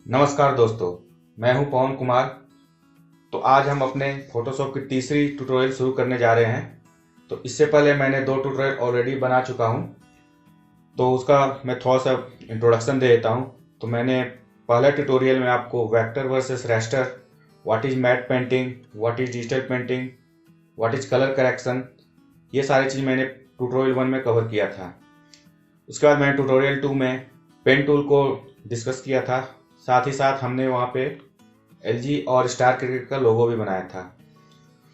नमस्कार दोस्तों, मैं हूं पवन कुमार। तो आज हम अपने फोटोशॉप की तीसरी ट्यूटोरियल शुरू करने जा रहे हैं। तो इससे पहले मैंने 2 ट्यूटोरियल ऑलरेडी बना चुका हूं, तो उसका मैं थोड़ा सा इंट्रोडक्शन दे देता हूं। तो मैंने पहला ट्यूटोरियल में आपको vector versus raster, what is matte painting, what is digital painting, what is colour correction, ये सारी चीज़ मैंने ट्यूटोरियल 1 में कवर किया था। उसके बाद मैंने ट्यूटोरियल 2 में पेन टूल को डिस्कस किया था। साथ ही साथ हमने वहाँ पे एलजी और स्टार क्रिकेट का लोगो भी बनाया था।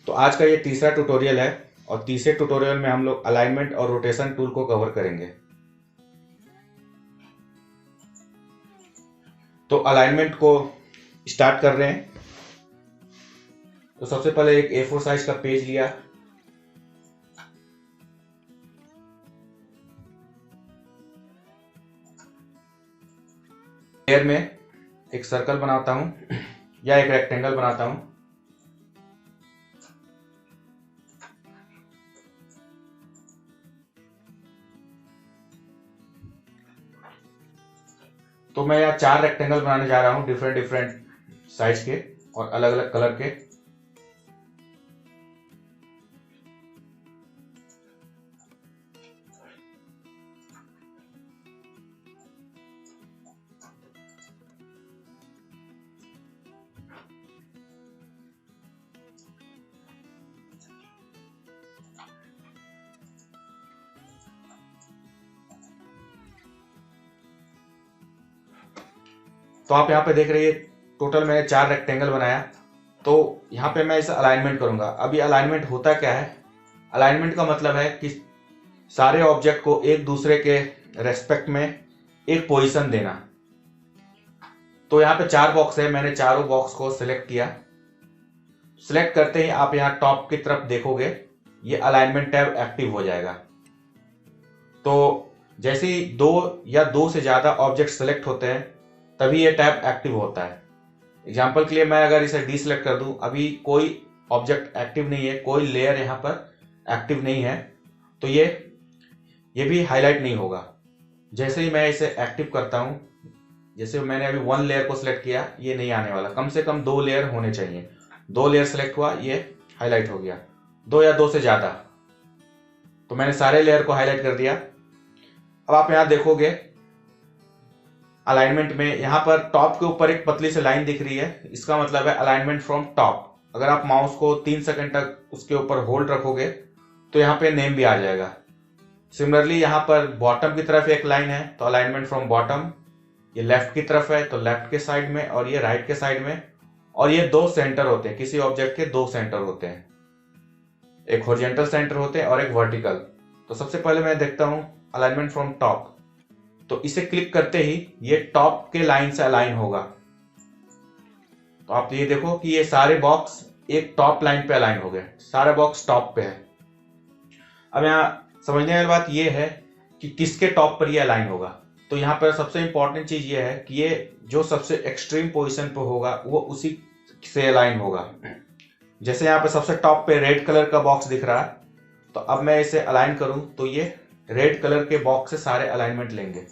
तो आज का ये तीसरा ट्यूटोरियल है और तीसरे ट्यूटोरियल में हम लोग अलाइनमेंट और रोटेशन टूल को कवर करेंगे। तो अलाइनमेंट को स्टार्ट कर रहे हैं। तो सबसे पहले एक A4 साइज का पेज लिया। लेयर में एक सर्कल बनाता हूं या एक रेक्टेंगल बनाता हूं। तो मैं यहाँ 4 रेक्टेंगल बनाने जा रहा हूँ, डिफरेंट साइज के और अलग अलग कलर के। तो आप यहाँ पे देख रहे हैं, टोटल मैंने 4 रेक्टेंगल बनाया। तो यहाँ पे मैं इसे अलाइनमेंट करूंगा। अभी अलाइनमेंट होता क्या है? अलाइनमेंट का मतलब है कि सारे ऑब्जेक्ट को एक दूसरे के रेस्पेक्ट में एक पोजीशन देना। तो यहाँ पे 4 बॉक्स है, मैंने चारों बॉक्स को सिलेक्ट किया। सिलेक्ट करते ही आप यहाँ टॉप की तरफ देखोगे, ये अलाइनमेंट टैब एक्टिव हो जाएगा। तो जैसे ही 2 या 2 से ज्यादा ऑब्जेक्ट सेलेक्ट होते हैं तभी ये टैब एक्टिव होता है। एग्जाम्पल के लिए मैं अगर इसे डीसेलेक्ट कर दूं, अभी कोई ऑब्जेक्ट एक्टिव नहीं है, कोई लेयर यहाँ पर एक्टिव नहीं है, तो ये भी हाईलाइट नहीं होगा। जैसे ही मैं इसे एक्टिव करता हूं, जैसे मैंने अभी 1 लेयर को सिलेक्ट किया, ये नहीं आने वाला। कम से कम 2 लेयर होने चाहिए। 2 लेयर सेलेक्ट हुआ, ये हाईलाइट हो गया। 2 या 2 से ज्यादा, तो मैंने सारे लेयर को हाईलाइट कर दिया। अब आप यहाँ देखोगे अलाइनमेंट में यहाँ पर टॉप के ऊपर एक पतली सी लाइन दिख रही है, इसका मतलब है अलाइनमेंट फ्रॉम टॉप। अगर आप माउस को 3 सेकंड तक उसके ऊपर होल्ड रखोगे तो यहाँ पे नेम भी आ जाएगा। सिमिलरली यहाँ पर बॉटम की तरफ एक लाइन है, तो अलाइनमेंट फ्रॉम बॉटम। ये लेफ्ट की तरफ है तो लेफ्ट के साइड में, और ये राइट के साइड में। और ये 2 सेंटर होते हैं, किसी ऑब्जेक्ट के 2 सेंटर होते हैं, एक हॉरिजॉन्टल सेंटर होते हैं और एक वर्टिकल। तो सबसे पहले मैं देखता हूँ अलाइनमेंट फ्रॉम टॉप। तो इसे क्लिक करते ही ये टॉप के लाइन से अलाइन होगा। तो आप ये देखो कि ये सारे बॉक्स एक टॉप लाइन पे अलाइन हो गए, सारा बॉक्स टॉप पे है। अब यहाँ समझने वाली बात ये है कि किसके टॉप पर ये अलाइन होगा। तो यहाँ पर सबसे इंपॉर्टेंट चीज ये है कि ये जो सबसे एक्सट्रीम पोजीशन पे होगा वो उसी से अलाइन होगा। जैसे यहाँ पे सबसे टॉप पे रेड कलर का बॉक्स दिख रहा है, तो अब मैं इसे अलाइन करूं तो ये रेड कलर के बॉक्स से सारे अलाइनमेंट लेंगे।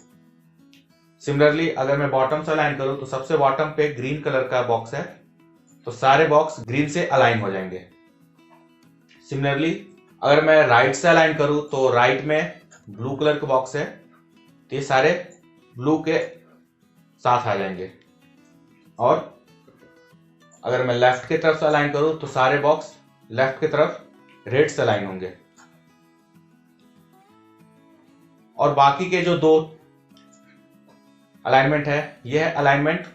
सिमिलरली अगर मैं बॉटम से अलाइन करूं तो सबसे बॉटम पे ग्रीन कलर का बॉक्स है, तो सारे बॉक्स ग्रीन से अलाइन हो जाएंगे। सिमिलरली अगर मैं राइट से अलाइन करूं तो राइट में ब्लू कलर का बॉक्स है, तो ये सारे ब्लू के साथ आ जाएंगे। और अगर मैं लेफ्ट की तरफ से अलाइन करूं तो सारे बॉक्स लेफ्ट की तरफ रेड से अलाइन होंगे। और बाकी के जो 2 अलाइनमेंट है, ये है अलाइनमेंट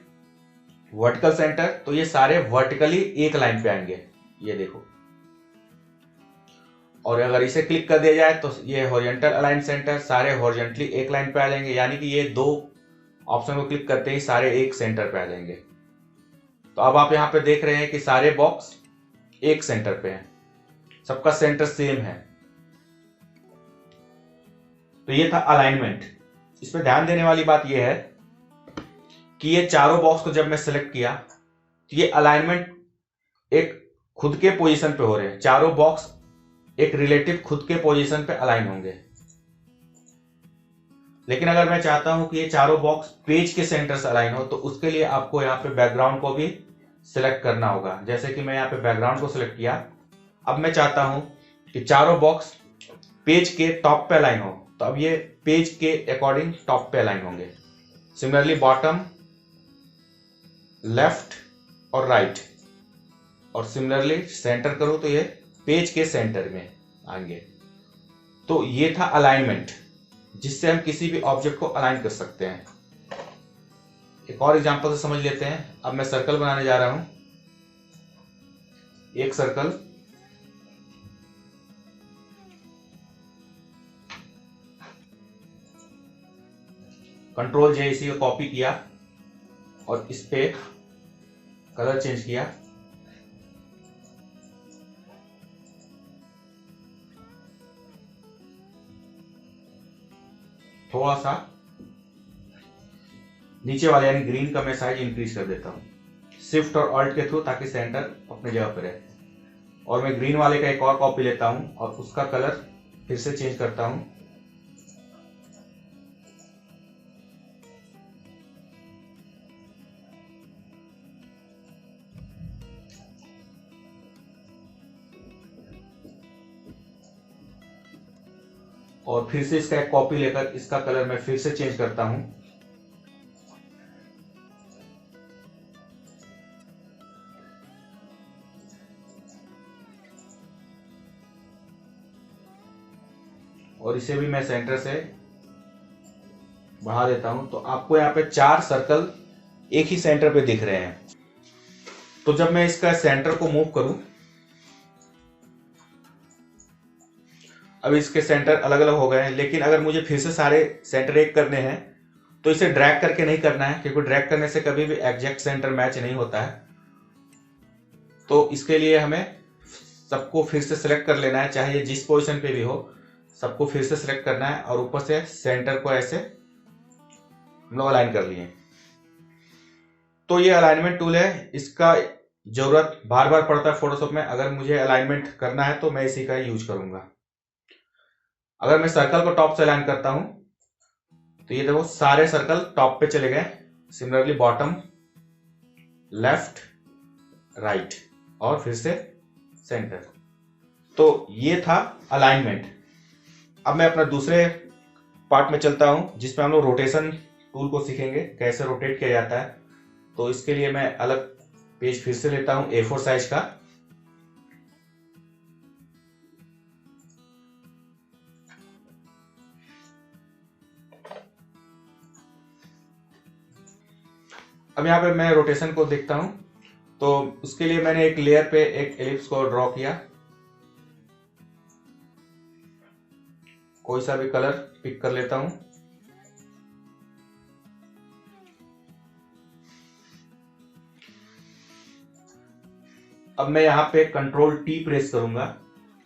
वर्टिकल सेंटर, तो ये सारे वर्टिकली एक लाइन पे आएंगे, ये देखो। और अगर इसे क्लिक कर दिया जाए तो ये हॉरिजॉन्टल अलाइन सेंटर, सारे हॉरिजॉन्टली एक लाइन पे आ जाएंगे। यानी कि ये 2 ऑप्शन को क्लिक करते ही सारे एक सेंटर पे आ जाएंगे। तो अब आप यहाँ पे देख रहे हैं कि सारे बॉक्स एक सेंटर पे हैं, सबका सेंटर सेम है। तो ये था अलाइनमेंट। इसमें ध्यान देने वाली बात यह है कि ये चारों बॉक्स को जब मैं सिलेक्ट किया तो ये अलाइनमेंट एक खुद के पोजीशन पे हो रहे हैं। चारों बॉक्स एक रिलेटिव खुद के पोजीशन पे अलाइन होंगे। लेकिन अगर मैं चाहता हूं कि ये चारों बॉक्स पेज के सेंटर से अलाइन हो, तो उसके लिए आपको यहाँ पे बैकग्राउंड को भी सिलेक्ट करना होगा। जैसे कि मैं यहाँ पे बैकग्राउंड को सिलेक्ट किया। अब मैं चाहता हूं कि चारों बॉक्स पेज के टॉप पे अलाइन हो, तो अब ये पेज के अकॉर्डिंग टॉप पे अलाइन होंगे। सिमिलरली बॉटम, लेफ्ट और राइट, और सिमिलरली सेंटर करूं तो ये पेज के सेंटर में आएंगे। तो ये था अलाइनमेंट, जिससे हम किसी भी ऑब्जेक्ट को अलाइन कर सकते हैं। एक और एग्जांपल से समझ लेते हैं। अब मैं सर्कल बनाने जा रहा हूं, एक सर्कल, कंट्रोल जे इसी को कॉपी किया और इस पे कलर चेंज किया। थोड़ा सा नीचे वाले यानी ग्रीन का मैं साइज इंक्रीज कर देता हूं शिफ्ट और ऑल्ट के थ्रू, ताकि सेंटर अपनी जगह पर रहे। और मैं ग्रीन वाले का एक और कॉपी लेता हूं और उसका कलर फिर से चेंज करता हूं। और फिर से इसका एक कॉपी लेकर इसका कलर मैं फिर से चेंज करता हूं। और इसे भी मैं सेंटर से बढ़ा देता हूं। तो आपको यहाँ पे 4 सर्कल एक ही सेंटर पे दिख रहे हैं। तो जब मैं इसका सेंटर को मूव करूं, अब इसके सेंटर अलग अलग हो गए हैं, लेकिन अगर मुझे फिर से सारे सेंटर एक करने हैं तो इसे ड्रैग करके नहीं करना है, क्योंकि ड्रैग करने से कभी भी एग्जैक्ट सेंटर मैच नहीं होता है। तो इसके लिए हमें सबको फिर से सिलेक्ट कर लेना है, चाहे ये जिस पोजीशन पे भी हो, सबको फिर से सिलेक्ट करना है और ऊपर से सेंटर को ऐसे हम लोग अलाइन कर लिए। तो ये अलाइनमेंट टूल है, इसका जरूरत बार बार पड़ता है फोटोशॉप में। अगर मुझे अलाइनमेंट करना है तो मैं इसी का यूज करूंगा। अगर मैं सर्कल को टॉप से अलाइन करता हूं तो ये देखो सारे सर्कल टॉप पे चले गए। सिमिलरली बॉटम, लेफ्ट, राइट और फिर से सेंटर। तो ये था अलाइनमेंट। अब मैं अपना दूसरे पार्ट में चलता हूं, जिसमें हम लोग रोटेशन टूल को सीखेंगे, कैसे रोटेट किया जाता है। तो इसके लिए मैं अलग पेज फिर से लेता हूं A4 साइज का। अब यहाँ पे मैं रोटेशन को देखता हूं, तो उसके लिए मैंने एक लेयर पे एक एलिप्स को ड्रॉ किया। कोई सा भी कलर पिक कर लेता हूं। अब मैं यहाँ पे कंट्रोल T प्रेस करूंगा।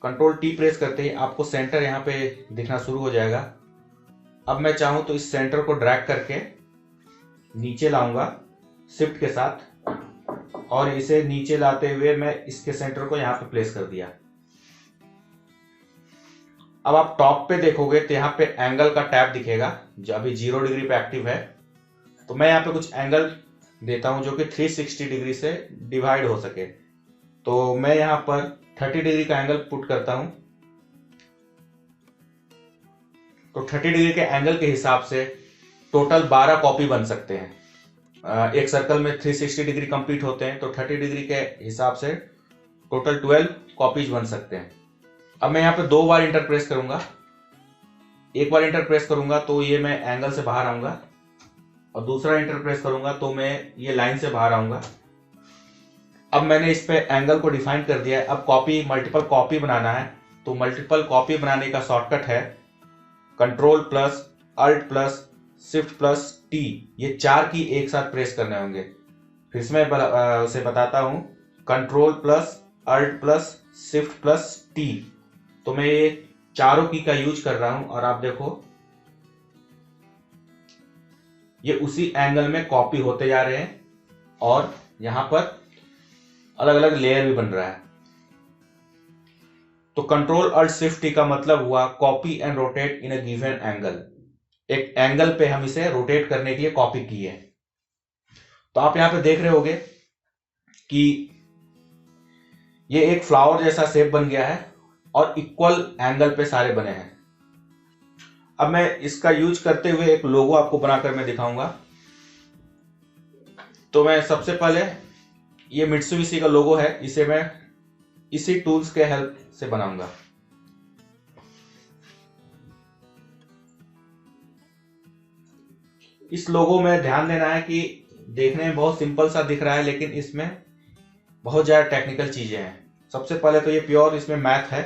कंट्रोल T प्रेस करते ही आपको सेंटर यहाँ पे दिखना शुरू हो जाएगा। अब मैं चाहूं तो इस सेंटर को ड्रैग करके नीचे लाऊंगा शिफ्ट के साथ, और इसे नीचे लाते हुए मैं इसके सेंटर को यहाँ पे प्लेस कर दिया। अब आप टॉप पे देखोगे तो यहाँ पे एंगल का टैब दिखेगा, जो अभी 0 डिग्री पे एक्टिव है। तो मैं यहाँ पे कुछ एंगल देता हूं जो कि 360 डिग्री से डिवाइड हो सके। तो मैं यहाँ पर 30 डिग्री का एंगल पुट करता हूं। तो 30 डिग्री के एंगल के हिसाब से टोटल 12 कॉपी बन सकते हैं। एक सर्कल में 360 डिग्री कंप्लीट होते हैं, तो 30 डिग्री के हिसाब से टोटल 12 कॉपीज बन सकते हैं। अब मैं यहाँ पे 2 बार इंटर प्रेस करूंगा। एक बार इंटर प्रेस करूंगा तो ये मैं एंगल से बाहर आऊंगा, और दूसरा इंटर प्रेस करूंगा तो मैं ये लाइन से बाहर आऊंगा। अब मैंने इस पे एंगल को डिफाइन कर दिया है। अब कॉपी, मल्टीपल कॉपी बनाना है, तो मल्टीपल कॉपी बनाने का शॉर्टकट है control plus alt plus shift plus T। ये 4 की एक साथ प्रेस करने होंगे। फिर से मैं उसे बताता हूं, control plus alt plus shift plus T। तो मैं ये चारों की का यूज कर रहा हूं, और आप देखो ये उसी एंगल में कॉपी होते जा रहे हैं, और यहां पर अलग अलग लेयर भी बन रहा है। तो कंट्रोल अल्ट शिफ्ट T का मतलब हुआ copy and rotate in a given angle. एक एंगल पे हम इसे रोटेट करने के लिए कॉपी की है। तो आप यहां पे देख रहे होगे कि ये एक फ्लावर जैसा शेप बन गया है और इक्वल एंगल पे सारे बने हैं। अब मैं इसका यूज करते हुए एक लोगो आपको बनाकर मैं दिखाऊंगा। तो मैं सबसे पहले, ये मित्सुबिशी का लोगो है, इसे मैं इसी टूल्स के हेल्प से बनाऊंगा। इस लोगो में ध्यान देना है कि देखने में बहुत सिंपल सा दिख रहा है, लेकिन इसमें बहुत ज्यादा टेक्निकल चीजें हैं। सबसे पहले तो ये प्योर इसमें मैथ है।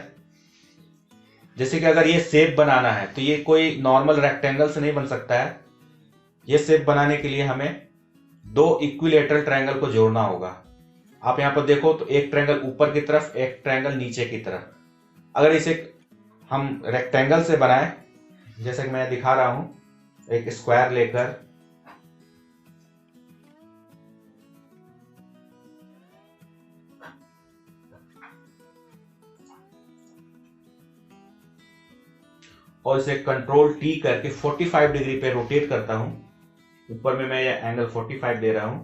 जैसे कि अगर ये शेप बनाना है तो ये कोई नॉर्मल रेक्टेंगल से नहीं बन सकता है। ये शेप बनाने के लिए हमें 2 इक्विलेटरल ट्रायंगल को जोड़ना होगा। आप यहां पर देखो तो एक ट्रायंगल ऊपर की तरफ, एक ट्रायंगल नीचे की तरफ। अगर इसे हम रेक्टेंगल से बनाएं, जैसे कि मैं दिखा रहा हूं, एक स्क्वायर लेकर और इसे कंट्रोल टी करके 45 डिग्री पे रोटेट करता हूं। ऊपर में मैं ये एंगल 45 दे रहा हूं।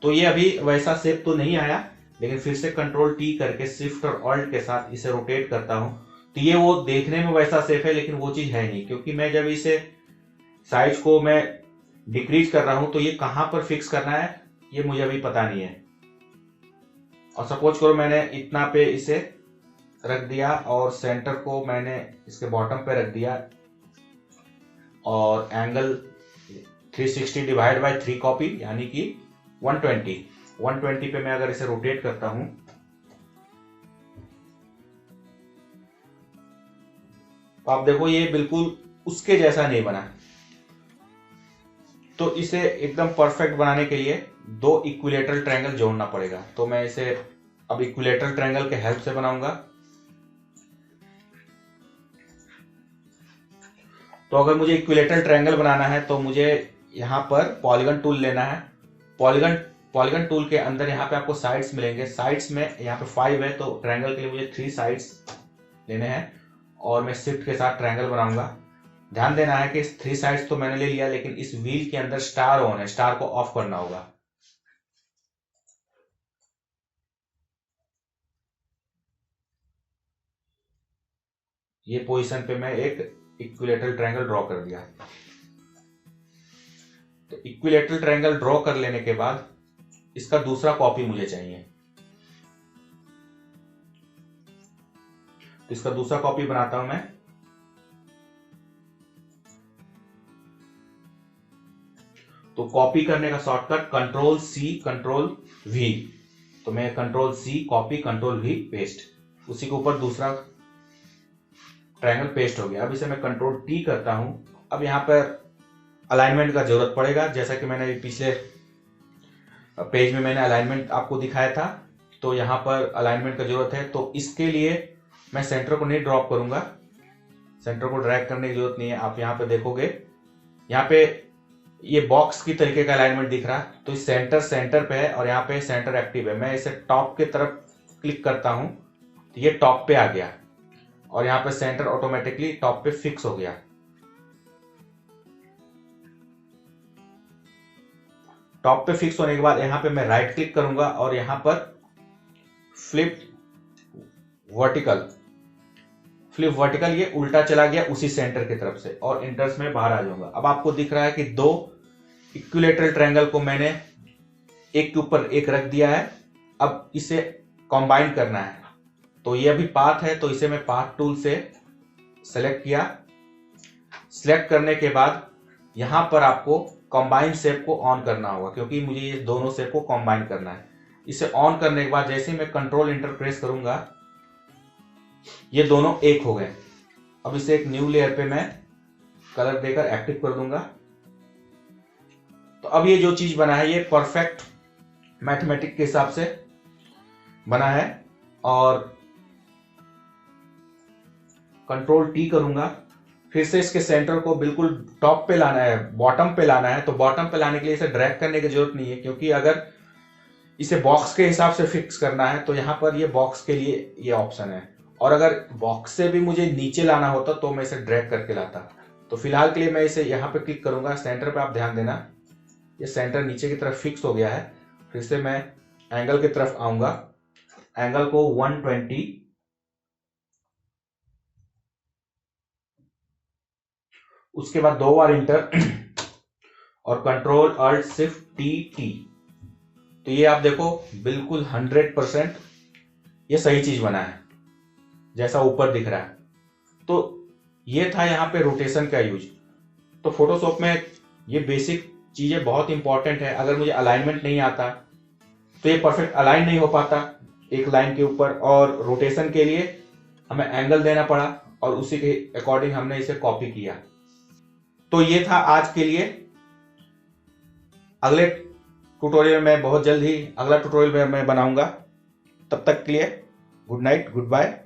तो ये अभी वैसा शेप तो नहीं आया, लेकिन फिर से कंट्रोल टी करके शिफ्ट और ऑल्ट के साथ इसे रोटेट करता हूं तो ये वो देखने में वैसा शेप है, लेकिन वो चीज है नहीं, क्योंकि मैं जब इसे साइज को मैं डिक्रीज कर रहा हूं तो ये कहां पर फिक्स करना है ये मुझे अभी पता नहीं है। और सपोज करो मैंने इतना पे इसे रख दिया और सेंटर को मैंने इसके बॉटम पे रख दिया और एंगल 360 डिवाइड बाय 3 कॉपी यानी कि 120 पे मैं अगर इसे रोटेट करता हूं तो आप देखो ये बिल्कुल उसके जैसा नहीं बना। तो इसे एकदम परफेक्ट बनाने के लिए 2 इक्विलेटरल ट्रायंगल जोड़ना पड़ेगा। तो मैं इसे अब इक्विलेटरल ट्रायंगल के हेल्प से बनाऊंगा। तो अगर मुझे इक्विलेटरल ट्रायंगल बनाना है तो मुझे यहाँ पर पॉलीगन टूल लेना है। पॉलीगन टूल के अंदर यहाँ पे आपको साइड्स मिलेंगे। साइड्स में यहाँ पे 5 है, तो ट्रायंगल के लिए मुझे 3 साइड्स लेने हैं और मैं शिफ्ट के साथ ट्रायंगल बनाऊंगा। ध्यान देना है कि 3 साइड्स तो मैंने ले लिया, लेकिन इस व्हील के अंदर स्टार ऑन है, स्टार को ऑफ करना होगा। ये पोजीशन पे मैं एक इक्विलेटरल ट्रायंगल ड्रॉ कर दिया। तो इक्विलेटरल ट्रायंगल ड्रॉ कर लेने के बाद इसका दूसरा कॉपी मुझे चाहिए। तो इसका दूसरा कॉपी बनाता हूं मैं। तो कॉपी करने का shortcut control C control V. तो मैं control C copy, control V paste, उसी के ऊपर दूसरा ट्रायंगल पेस्ट हो गया। अब इसे मैं कंट्रोल टी करता हूं। अब यहां पर अलाइनमेंट का जरूरत पड़ेगा, जैसा कि मैंने पिछले पेज में मैंने अलाइनमेंट आपको दिखाया था। तो यहां पर अलाइनमेंट का जरूरत है। तो इसके लिए मैं सेंटर को नहीं ड्रॉप करूंगा, सेंटर को ड्रैग करने की जरूरत नहीं है। आप यहां पे देखोगे, यहाँ पे ये बॉक्स की तरीके का अलाइनमेंट दिख रहा है। तो इस सेंटर पे है और यहाँ पे सेंटर एक्टिव है। मैं इसे टॉप की तरफ क्लिक करता हूं तो ये टॉप पे आ गया और यहाँ पे सेंटर ऑटोमेटिकली टॉप पे फिक्स हो गया। टॉप पे फिक्स होने के बाद यहाँ पे मैं राइट क्लिक करूंगा और यहाँ पर फ्लिप वर्टिकल ये उल्टा चला गया उसी सेंटर की तरफ से और इंटर्स में बाहर आ जाऊंगा। अब आपको दिख रहा है कि 2 इक्विलेटरल ट्रायंगल को मैंने एक के ऊपर एक रख दिया है। अब इसे कंबाइन करना है। तो ये अभी पाथ है, तो इसे मैं पाथ टूल से सेलेक्ट किया। सिलेक्ट करने के बाद यहां पर आपको कंबाइन शेप को ऑन करना होगा, क्योंकि मुझे ये दोनों शेप को कंबाइन करना है। इसे ऑन करने के बाद जैसे ही मैं कंट्रोल इंटर प्रेस करूंगा ये दोनों एक हो गए। अब इसे एक न्यू लेयर पे मैं कलर देकर एक्टिव कर दूंगा। तो अब ये जो चीज बना है ये परफेक्ट मैथमेटिक के हिसाब से बना है। और कंट्रोल टी करूंगा, फिर से इसके सेंटर को बिल्कुल टॉप पे लाना है, बॉटम पे लाना है। तो बॉटम पे लाने के लिए इसे ड्रैग करने की जरूरत नहीं है, क्योंकि अगर इसे बॉक्स के हिसाब से फिक्स करना है तो यहां पर ये बॉक्स के लिए ये ऑप्शन है। और अगर बॉक्स से भी मुझे नीचे लाना होता तो मैं इसे ड्रैग करके लाता। तो फिलहाल के लिए मैं इसे यहाँ पे क्लिक करूंगा। सेंटर पे आप ध्यान देना, ये सेंटर नीचे की तरफ फिक्स हो गया है। फिर से मैं एंगल की तरफ आऊंगा, एंगल को 120, उसके बाद 2 बार इंटर और control alt shift T T. तो ये आप देखो बिल्कुल 100% ये सही चीज बना है जैसा ऊपर दिख रहा है। तो ये था यहाँ पे रोटेशन का यूज। तो फोटोशॉप में ये बेसिक चीजें बहुत इंपॉर्टेंट है। अगर मुझे अलाइनमेंट नहीं आता तो ये परफेक्ट अलाइन नहीं हो पाता एक लाइन के ऊपर, और रोटेशन के लिए हमें एंगल देना पड़ा और उसी के अकॉर्डिंग हमने इसे कॉपी किया। तो ये था आज के लिए। अगले ट्यूटोरियल में बहुत जल्द ही अगला ट्यूटोरियल में मैं बनाऊंगा। तब तक के लिए गुड नाइट, गुड बाय।